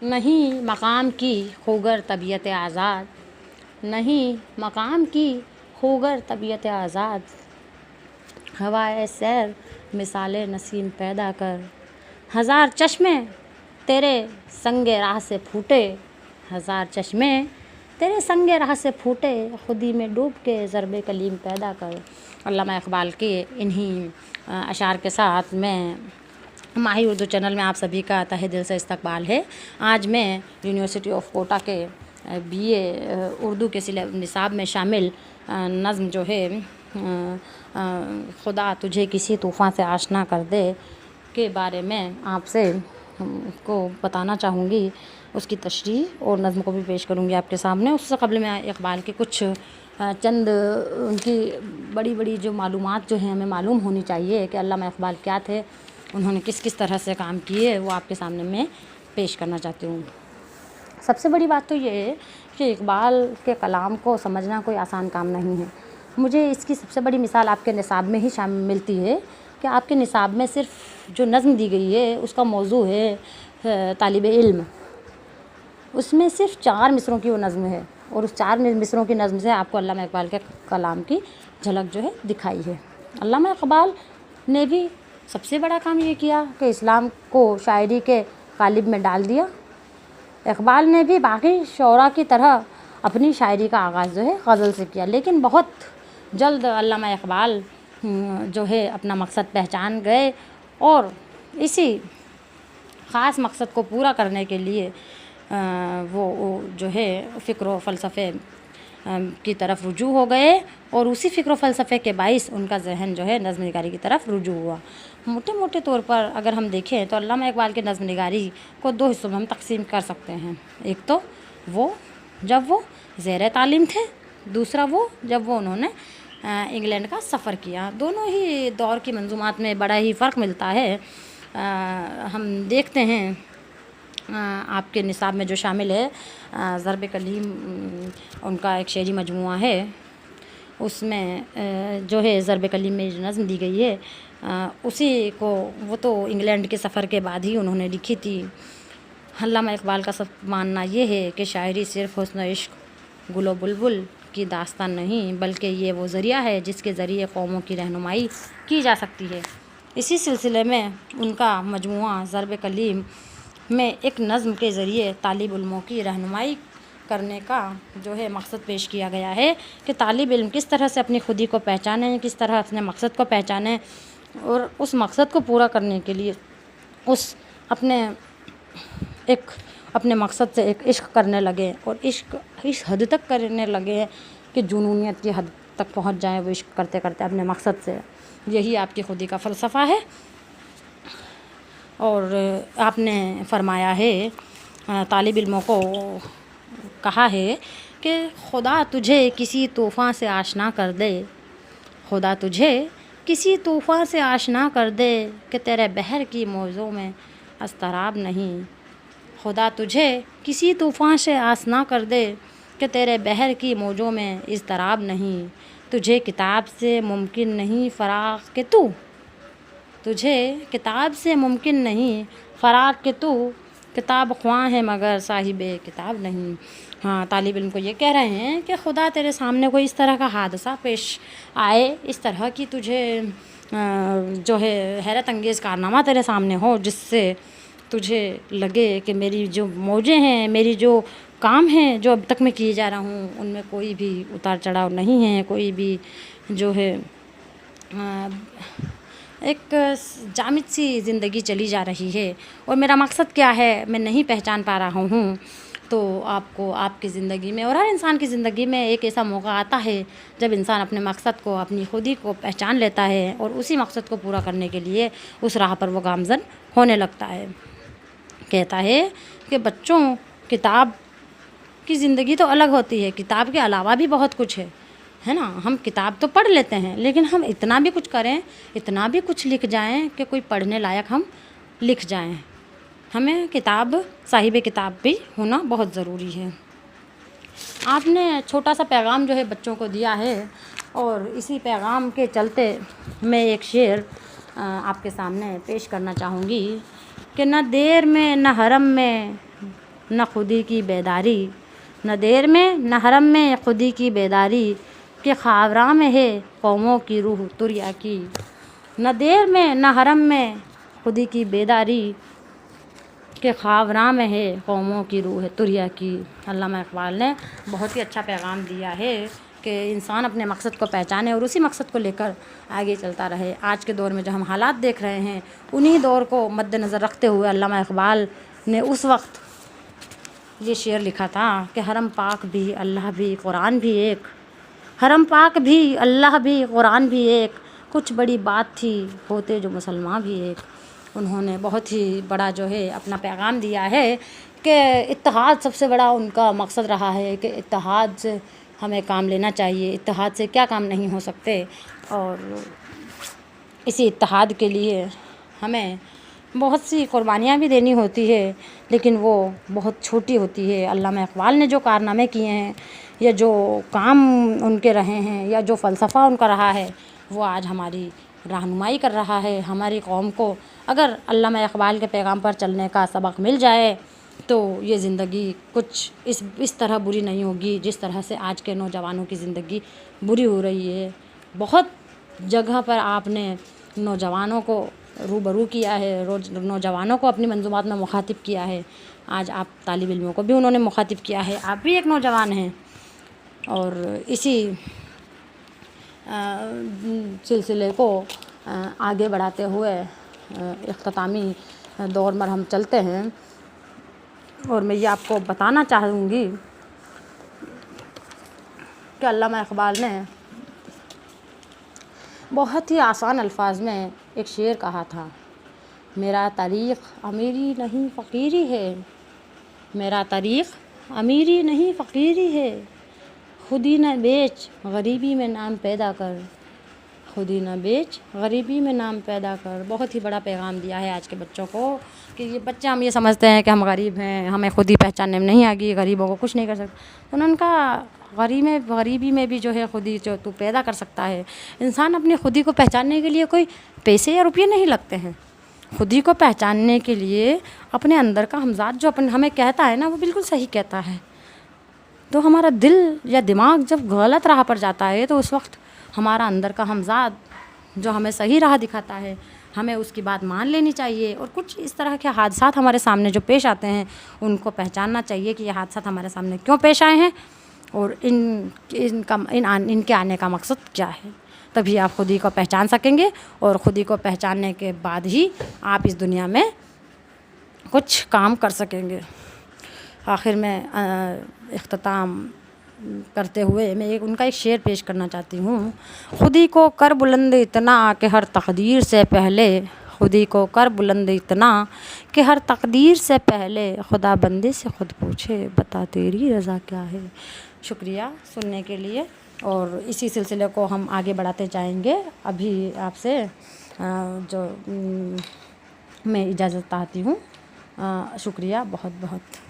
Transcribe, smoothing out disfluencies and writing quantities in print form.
نہیں مقام کی خوگر طبیعت آزاد، نہیں مقام کی خوگر طبیعت آزاد، ہوائے سیر مثال نسیم پیدا کر، ہزار چشمے تیرے سنگ راہ سے پھوٹے، ہزار چشمے تیرے سنگ راہ سے پھوٹے، خودی میں ڈوب کے ضرب کلیم پیدا کر۔ علامہ اقبال کے انہی اشعار کے ساتھ میں ماہی اردو چینل میں آپ سبھی کا تہہ دل سے استقبال ہے۔ آج میں یونیورسٹی آف کوٹا کے BA اردو کے نصاب میں شامل نظم جو ہے خدا تجھے کسی طوفان سے آشنا کر دے کے بارے میں آپ سے کو بتانا چاہوں گی، اس کی تشریح اور نظم کو بھی پیش کروں گی آپ کے سامنے۔ اس سے قبل میں اقبال کے کچھ چند ان کی بڑی بڑی جو معلومات جو ہیں ہمیں معلوم ہونی چاہیے کہ علامہ اقبال کیا تھے، انہوں نے کس طرح سے کام کیے، وہ آپ کے سامنے میں پیش کرنا چاہتی ہوں۔ سب سے بڑی بات تو یہ ہے کہ اقبال کے کلام کو سمجھنا کوئی آسان کام نہیں ہے۔ مجھے اس کی سب سے بڑی مثال آپ کے نصاب میں ہی ملتی ہے کہ آپ کے نصاب میں صرف جو نظم دی گئی ہے اس کا موضوع ہے طالب علم، اس میں صرف 4 مصروں کی وہ نظم ہے، اور اس 4 مصروں کی نظم سے آپ کو علامہ اقبال کے کلام کی جھلک جو ہے دکھائی ہے۔ علامہ اقبال نے بھی سب سے بڑا کام یہ کیا کہ اسلام کو شاعری کے قالب میں ڈال دیا۔ اقبال نے بھی باقی شعراء کی طرح اپنی شاعری کا آغاز جو ہے غزل سے کیا، لیکن بہت جلد علامہ اقبال جو ہے اپنا مقصد پہچان گئے اور اسی خاص مقصد کو پورا کرنے کے لیے وہ جو ہے فکر و فلسفے کی طرف رجوع ہو گئے، اور اسی فکر و فلسفے کے باعث ان کا ذہن جو ہے نظم نگاری کی طرف رجوع ہوا۔ موٹے طور پر اگر ہم دیکھیں تو علامہ اقبال کے نظم نگاری کو 2 حصوں میں ہم تقسیم کر سکتے ہیں۔ ایک تو وہ جب وہ زیر تعلیم تھے، دوسرا وہ جب وہ انہوں نے انگلینڈ کا سفر کیا۔ دونوں ہی دور کی منظومات میں بڑا ہی فرق ملتا ہے۔ ہم دیکھتے ہیں آپ کے نصاب میں جو شامل ہے ضرب کلیم ان کا ایک شعری مجموعہ ہے، اس میں جو ہے ضرب کلیم میں جو نظم دی گئی ہے اسی کو وہ تو انگلینڈ کے سفر کے بعد ہی انہوں نے لکھی تھی۔ علامہ اقبال کا سب ماننا یہ ہے کہ شاعری صرف حسن و عشق گل و بلبل کی داستان نہیں، بلکہ یہ وہ ذریعہ ہے جس کے ذریعے قوموں کی رہنمائی کی جا سکتی ہے۔ اسی سلسلے میں ان کا مجموعہ ضرب کلیم میں ایک نظم کے ذریعے طالب علموں کی رہنمائی کرنے کا جو ہے مقصد پیش کیا گیا ہے کہ طالب علم کس طرح سے اپنی خودی کو پہچانیں، کس طرح اپنے مقصد کو پہچانیں، اور اس مقصد کو پورا کرنے کے لیے اپنے مقصد سے ایک عشق کرنے لگے، اور عشق اس حد تک کرنے لگے کہ جنونیت کی حد تک پہنچ جائیں وہ عشق کرتے کرتے اپنے مقصد سے۔ یہی آپ کی خودی کا فلسفہ ہے۔ اور آپ نے فرمایا ہے، طالب علموں کو کہا ہے کہ خدا تجھے کسی طوفان سے آشنا کر دے، خدا تجھے کسی طوفان سے آشنا کر دے کہ تیرے بحر کی موجوں میں اضطراب نہیں، خدا تجھے کسی طوفان سے آشنا کر دے کہ تیرے بحر کی موجوں میں اضطراب نہیں، تجھے کتاب سے ممکن نہیں فراق کہ تو، تجھے کتاب سے ممکن نہیں فراق کہ تو کتاب خواں ہے مگر صاحب کتاب نہیں۔ ہاں، طالب علم کو یہ کہہ رہے ہیں کہ خدا تیرے سامنے کوئی اس طرح کا حادثہ پیش آئے، اس طرح کی تجھے جو ہے حیرت انگیز کارنامہ تیرے سامنے ہو جس سے تجھے لگے کہ میری جو موجیں ہیں، میری جو کام ہیں جو اب تک میں کیے جا رہا ہوں، ان میں کوئی بھی اتار چڑھاؤ نہیں ہے، کوئی بھی جو ہے ایک جامد سی زندگی چلی جا رہی ہے، اور میرا مقصد کیا ہے میں نہیں پہچان پا رہا ہوں۔ تو آپ کو آپ کی زندگی میں اور ہر انسان کی زندگی میں ایک ایسا موقع آتا ہے جب انسان اپنے مقصد کو، اپنی خودی کو پہچان لیتا ہے، اور اسی مقصد کو پورا کرنے کے لیے اس راہ پر وہ گامزن ہونے لگتا ہے۔ کہتا ہے کہ بچوں، کتاب کی زندگی تو الگ ہوتی ہے، کتاب کے علاوہ بھی بہت کچھ ہے نا۔ ہم کتاب تو پڑھ لیتے ہیں، لیکن ہم اتنا بھی کچھ کریں، اتنا بھی کچھ لکھ جائیں کہ کوئی پڑھنے لائق ہم لکھ جائیں۔ ہمیں کتاب، صاحب کتاب بھی ہونا بہت ضروری ہے۔ آپ نے چھوٹا سا پیغام جو ہے بچوں کو دیا ہے، اور اسی پیغام کے چلتے میں ایک شعر آپ کے سامنے پیش کرنا چاہوں گی کہ نہ دیر میں نہ حرم میں نہ خودی کی بیداری، نہ دیر میں نہ حرم میں خودی کی بیداری، کہ خاوراں میں ہے قوموں کی روح تریا کی۔ نہ دیر میں نہ حرم میں خودی کی بیداری، کہ خاوراں میں ہے قوموں کی روح تریا کی۔ علامہ اقبال نے بہت ہی اچھا پیغام دیا ہے کہ انسان اپنے مقصد کو پہچانے اور اسی مقصد کو لے کر آگے چلتا رہے۔ آج کے دور میں جو ہم حالات دیکھ رہے ہیں، انہی دور کو مد نظر رکھتے ہوئے علامہ اقبال نے اس وقت یہ شعر لکھا تھا کہ حرم پاک بھی اللہ بھی قرآن بھی ایک، حرم پاک بھی اللہ بھی قرآن بھی ایک، کچھ بڑی بات تھی ہوتے جو مسلمان بھی ایک۔ انہوں نے بہت ہی بڑا جو ہے اپنا پیغام دیا ہے کہ اتحاد سب سے بڑا ان کا مقصد رہا ہے، کہ اتحاد سے ہمیں کام لینا چاہیے، اتحاد سے کیا کام نہیں ہو سکتے، اور اسی اتحاد کے لیے ہمیں بہت سی قربانیاں بھی دینی ہوتی ہے، لیکن وہ بہت چھوٹی ہوتی ہے۔ علامہ اقبال نے جو کارنامے کیے ہیں یا جو کام ان کے رہے ہیں یا جو فلسفہ ان کا رہا ہے، وہ آج ہماری رہنمائی کر رہا ہے۔ ہماری قوم کو اگر علامہ اقبال کے پیغام پر چلنے کا سبق مل جائے تو یہ زندگی کچھ اس طرح بری نہیں ہوگی جس طرح سے آج کے نوجوانوں کی زندگی بری ہو رہی ہے۔ بہت جگہ پر آپ نے نوجوانوں کو روبرو کیا ہے، نوجوانوں کو اپنی منظومات میں مخاطب کیا ہے۔ آج آپ طالب علموں کو بھی انہوں نے مخاطب کیا ہے، آپ بھی ایک نوجوان ہیں، اور اسی سلسلے کو آگے بڑھاتے ہوئے اختتامی دور میں ہم چلتے ہیں، اور میں یہ آپ کو بتانا چاہوں گی کہ علامہ اقبال نے بہت ہی آسان الفاظ میں ایک شعر کہا تھا، میرا طریق امیری نہیں فقیری ہے، میرا طریق امیری نہیں فقیری ہے، خودی نہ بیچ غریبی میں نام پیدا کر، خودی نہ بیچ غریبی میں نام پیدا کر۔ بہت ہی بڑا پیغام دیا ہے آج کے بچوں کو کہ یہ بچے ہم یہ سمجھتے ہیں کہ ہم غریب ہیں، ہمیں خودی پہچاننے میں نہیں آگی، غریبوں کو کچھ نہیں کر سکتے۔ انہوں نے کہا غریبی میں بھی جو ہے خودی جو تو پیدا کر سکتا ہے۔ انسان اپنی خودی کو پہچاننے کے لیے کوئی پیسے یا روپیے نہیں لگتے ہیں، خودی کو پہچاننے کے لیے اپنے اندر کا ہمزاد جو ہمیں کہتا ہے نا، وہ بالکل صحیح کہتا ہے۔ تو ہمارا دل یا دماغ جب غلط راہ پر جاتا ہے تو اس وقت ہمارا اندر کا ہمزاد جو ہمیں صحیح راہ دکھاتا ہے، ہمیں اس کی بات مان لینی چاہیے، اور کچھ اس طرح کے حادثات ہمارے سامنے جو پیش آتے ہیں ان کو پہچاننا چاہیے کہ یہ حادثات ہمارے سامنے کیوں پیش آئے ہیں اور ان کے آنے کا مقصد کیا ہے۔ تبھی آپ خودی کو پہچان سکیں گے، اور خودی کو پہچاننے کے بعد ہی آپ اس دنیا میں کچھ کام کر سکیں گے۔ آخر میں اختتام کرتے ہوئے میں ان کا ایک شعر پیش کرنا چاہتی ہوں۔ خودی کو کر بلند اتنا کہ ہر تقدیر سے پہلے، خودی کو کر بلند اتنا کہ ہر تقدیر سے پہلے، خدا بندے سے خود پوچھے بتا تیری رضا کیا ہے۔ شکریہ سننے کے لیے، اور اسی سلسلے کو ہم آگے بڑھاتے جائیں گے۔ ابھی آپ سے جو میں اجازت چاہتی ہوں۔ شکریہ بہت بہت۔